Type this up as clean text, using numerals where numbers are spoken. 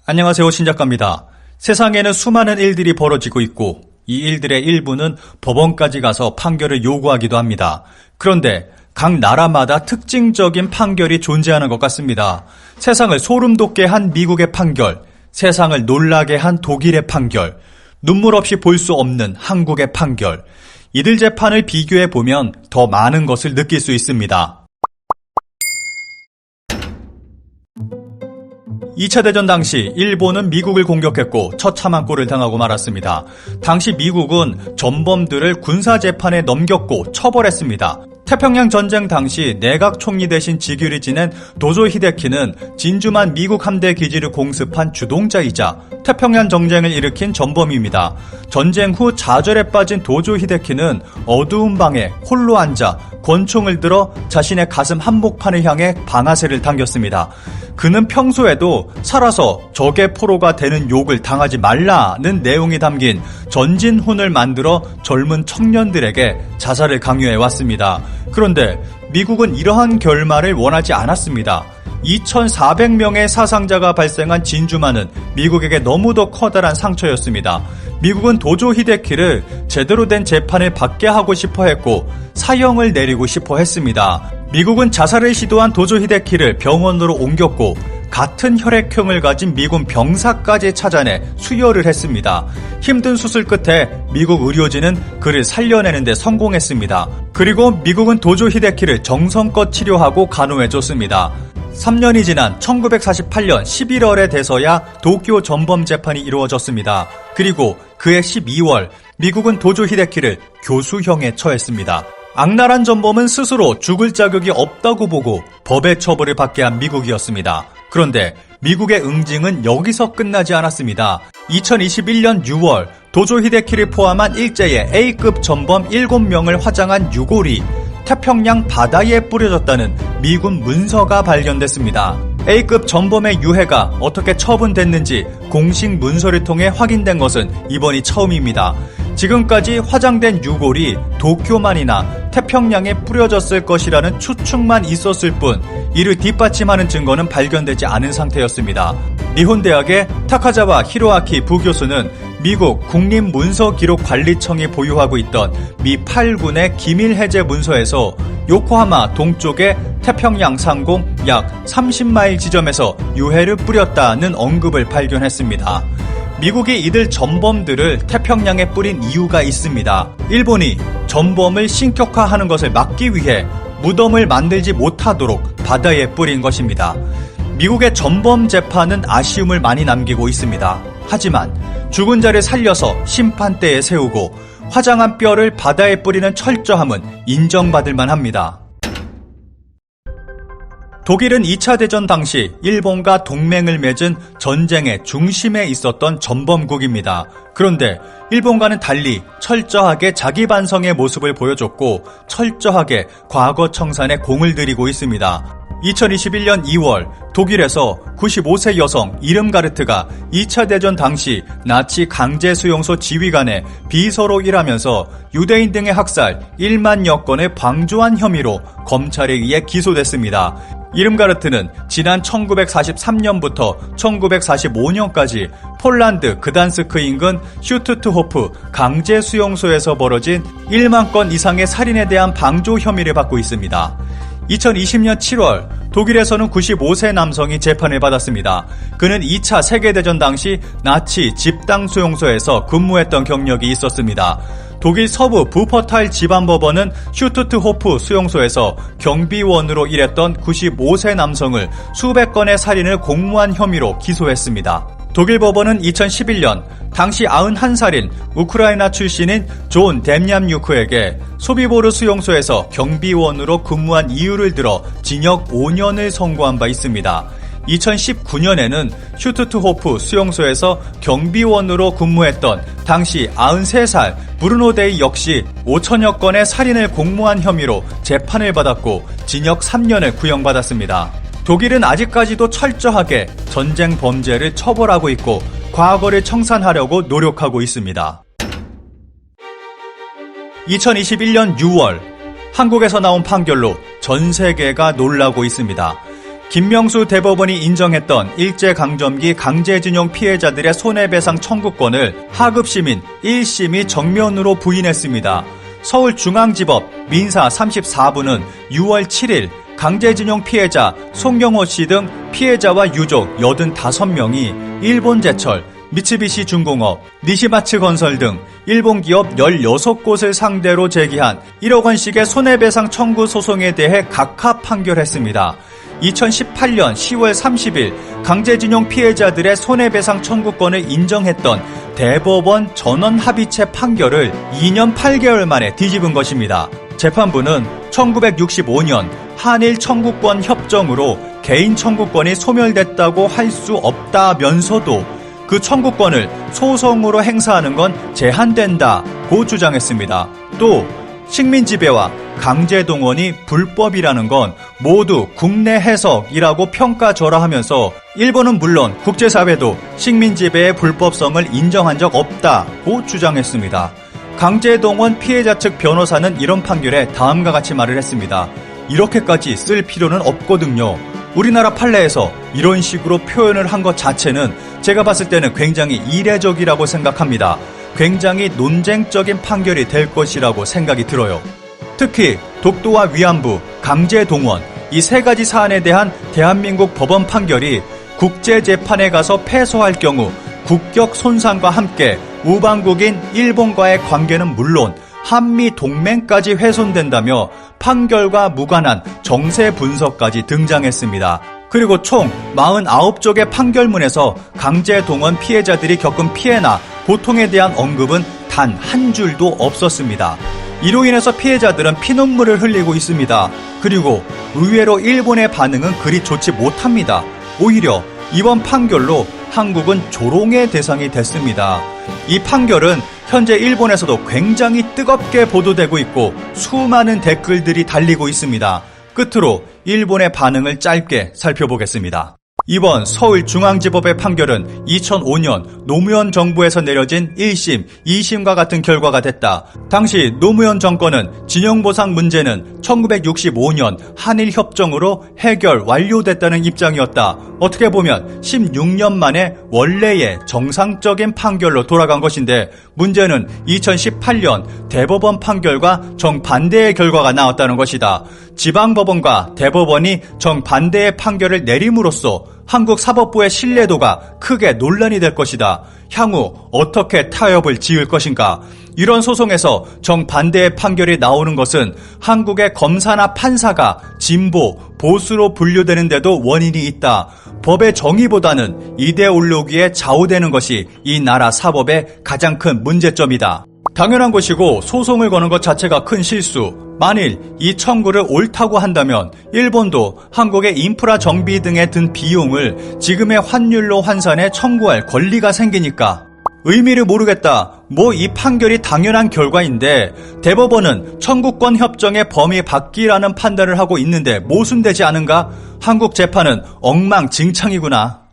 안녕하세요, 신작가입니다. 세상에는 수많은 일들이 벌어지고 있고 이 일들의 일부는 법원까지 가서 판결을 요구하기도 합니다. 그런데 각 나라마다 특징적인 판결이 존재하는 것 같습니다. 세상을 소름 돋게 한 미국의 판결, 세상을 놀라게 한 독일의 판결, 눈물 없이 볼 수 없는 한국의 판결. 이들 재판을 비교해보면 더 많은 것을 느낄 수 있습니다. 2차 대전 당시 일본은 미국을 공격했고 처참한 꼴을 당하고 말았습니다. 당시 미국은 전범들을 군사재판에 넘겼고 처벌했습니다. 태평양 전쟁 당시 내각 총리 대신 직위를 지낸 도조 히데키는 진주만 미국 함대 기지를 공습한 주동자이자 태평양 전쟁을 일으킨 전범입니다. 전쟁 후 좌절에 빠진 도조 히데키는 어두운 방에 홀로 앉아 권총을 들어 자신의 가슴 한복판을 향해 방아쇠를 당겼습니다. 그는 평소에도 살아서 적의 포로가 되는 욕을 당하지 말라는 내용이 담긴 전진훈을 만들어 젊은 청년들에게 자살을 강요해왔습니다. 그런데 미국은 이러한 결말을 원하지 않았습니다. 2,400명의 사상자가 발생한 진주만은 미국에게 너무도 커다란 상처였습니다. 미국은 도조 히데키를 제대로 된 재판을 받게 하고 싶어 했고 사형을 내리고 싶어 했습니다. 미국은 자살을 시도한 도조 히데키를 병원으로 옮겼고 같은 혈액형을 가진 미군 병사까지 찾아내 수혈을 했습니다. 힘든 수술 끝에 미국 의료진은 그를 살려내는 데 성공했습니다. 그리고 미국은 도조 히데키를 정성껏 치료하고 간호해줬습니다. 3년이 지난 1948년 11월에 돼서야 도쿄 전범 재판이 이루어졌습니다. 그리고 그해 12월 미국은 도조 히데키를 교수형에 처했습니다. 악랄한 전범은 스스로 죽을 자격이 없다고 보고 법의 처벌을 받게 한 미국이었습니다. 그런데 미국의 응징은 여기서 끝나지 않았습니다. 2021년 6월 도조 히데키를 포함한 일제의 A급 전범 7명을 화장한 유골이 태평양 바다에 뿌려졌다는 미군 문서가 발견됐습니다. A급 전범의 유해가 어떻게 처분됐는지 공식 문서를 통해 확인된 것은 이번이 처음입니다. 지금까지 화장된 유골이 도쿄만이나 태평양에 뿌려졌을 것이라는 추측만 있었을 뿐 이를 뒷받침하는 증거는 발견되지 않은 상태였습니다. 니혼대학의 타카자와 히로아키 부교수는 미국 국립문서기록관리청이 보유하고 있던 미 8군의 기밀 해제 문서에서 요코하마 동쪽의 태평양 상공 약 30마일 지점에서 유해를 뿌렸다는 언급을 발견했습니다. 미국이 이들 전범들을 태평양에 뿌린 이유가 있습니다. 일본이 전범을 신격화하는 것을 막기 위해 무덤을 만들지 못하도록 바다에 뿌린 것입니다. 미국의 전범 재판은 아쉬움을 많이 남기고 있습니다. 하지만 죽은 자를 살려서 심판대에 세우고 화장한 뼈를 바다에 뿌리는 철저함은 인정받을 만합니다. 독일은 2차 대전 당시 일본과 동맹을 맺은 전쟁의 중심에 있었던 전범국입니다. 그런데 일본과는 달리 철저하게 자기 반성의 모습을 보여줬고 철저하게 과거 청산에 공을 들이고 있습니다. 2021년 2월 독일에서 95세 여성 이름가르트가 2차 대전 당시 나치 강제수용소 지휘관의 비서로 일하면서 유대인 등의 학살 1만여 건을 방조한 혐의로 검찰에 의해 기소됐습니다. 이름가르트는 지난 1943년부터 1945년까지 폴란드 그단스크 인근 슈투트호프 강제수용소에서 벌어진 1만 건 이상의 살인에 대한 방조 혐의를 받고 있습니다. 2020년 7월 독일에서는 95세 남성이 재판을 받았습니다. 그는 2차 세계대전 당시 나치 집단수용소에서 근무했던 경력이 있었습니다. 독일 서부 부퍼탈 지방법원은 슈투트호프 수용소에서 경비원으로 일했던 95세 남성을 수백 건의 살인을 공모한 혐의로 기소했습니다. 독일 법원은 2011년 당시 91살인 우크라이나 출신인 존 뎀냠유크에게 소비보르 수용소에서 경비원으로 근무한 이유를 들어 징역 5년을 선고한 바 있습니다. 2019년에는 슈투트호프 수용소에서 경비원으로 근무했던 당시 93살 브루노데이 역시 5천여 건의 살인을 공모한 혐의로 재판을 받았고 징역 3년을 구형받았습니다. 독일은 아직까지도 철저하게 전쟁 범죄를 처벌하고 있고 과거를 청산하려고 노력하고 있습니다. 2021년 6월 한국에서 나온 판결로 전 세계가 놀라고 있습니다. 김명수 대법원이 인정했던 일제강점기 강제징용 피해자들의 손해배상 청구권을 하급시민 1심이 정면으로 부인했습니다. 서울중앙지법 민사 34부는 6월 7일 강제징용 피해자 송경호 씨 등 피해자와 유족 85명이 일본제철, 미쓰비시 중공업, 니시마츠 건설 등 일본 기업 16곳을 상대로 제기한 1억 원씩의 손해배상 청구 소송에 대해 각하 판결했습니다. 2018년 10월 30일 강제징용 피해자들의 손해배상 청구권을 인정했던 대법원 전원합의체 판결을 2년 8개월 만에 뒤집은 것입니다. 재판부는 1965년 한일 청구권 협정으로 개인 청구권이 소멸됐다고 할 수 없다면서도 그 청구권을 소송으로 행사하는 건 제한된다고 주장했습니다. 또 식민지배와 강제동원이 불법이라는 건 모두 국내 해석이라고 평가절하하면서 일본은 물론 국제사회도 식민지배의 불법성을 인정한 적 없다고 주장했습니다. 강제동원 피해자 측 변호사는 이런 판결에 다음과 같이 말을 했습니다. 이렇게까지 쓸 필요는 없거든요. 우리나라 판례에서 이런 식으로 표현을 한 것 자체는 제가 봤을 때는 굉장히 이례적이라고 생각합니다. 굉장히 논쟁적인 판결이 될 것이라고 생각이 들어요. 특히 독도와 위안부, 강제동원 이 세 가지 사안에 대한 대한민국 법원 판결이 국제재판에 가서 패소할 경우 국격 손상과 함께 우방국인 일본과의 관계는 물론 한미 동맹까지 훼손된다며 판결과 무관한 정세 분석까지 등장했습니다. 그리고 총 49쪽의 판결문에서 강제동원 피해자들이 겪은 피해나 고통에 대한 언급은 단 한 줄도 없었습니다. 이로 인해서 피해자들은 피눈물을 흘리고 있습니다. 그리고 의외로 일본의 반응은 그리 좋지 못합니다. 오히려 이번 판결로 한국은 조롱의 대상이 됐습니다. 이 판결은 현재 일본에서도 굉장히 뜨겁게 보도되고 있고 수많은 댓글들이 달리고 있습니다. 끝으로 일본의 반응을 짧게 살펴보겠습니다. 이번 서울중앙지법의 판결은 2005년 노무현 정부에서 내려진 1심, 2심과 같은 결과가 됐다. 당시 노무현 정권은 진영보상 문제는 1965년 한일협정으로 해결 완료됐다는 입장이었다. 어떻게 보면 16년 만에 원래의 정상적인 판결로 돌아간 것인데 문제는 2018년 대법원 판결과 정반대의 결과가 나왔다는 것이다. 지방법원과 대법원이 정반대의 판결을 내림으로써 한국 사법부의 신뢰도가 크게 논란이 될 것이다. 향후 어떻게 타협을 지을 것인가? 이런 소송에서 정반대의 판결이 나오는 것은 한국의 검사나 판사가 진보, 보수로 분류되는 데도 원인이 있다. 법의 정의보다는 이데올로기에 좌우되는 것이 이 나라 사법의 가장 큰 문제점이다. 당연한 것이고 소송을 거는 것 자체가 큰 실수. 만일 이 청구를 옳다고 한다면 일본도 한국의 인프라 정비 등에 든 비용을 지금의 환율로 환산해 청구할 권리가 생기니까. 의미를 모르겠다. 이 판결이 당연한 결과인데 대법원은 청구권 협정의 범위 밖이라는 판단을 하고 있는데 모순되지 않은가? 한국 재판은 엉망진창이구나.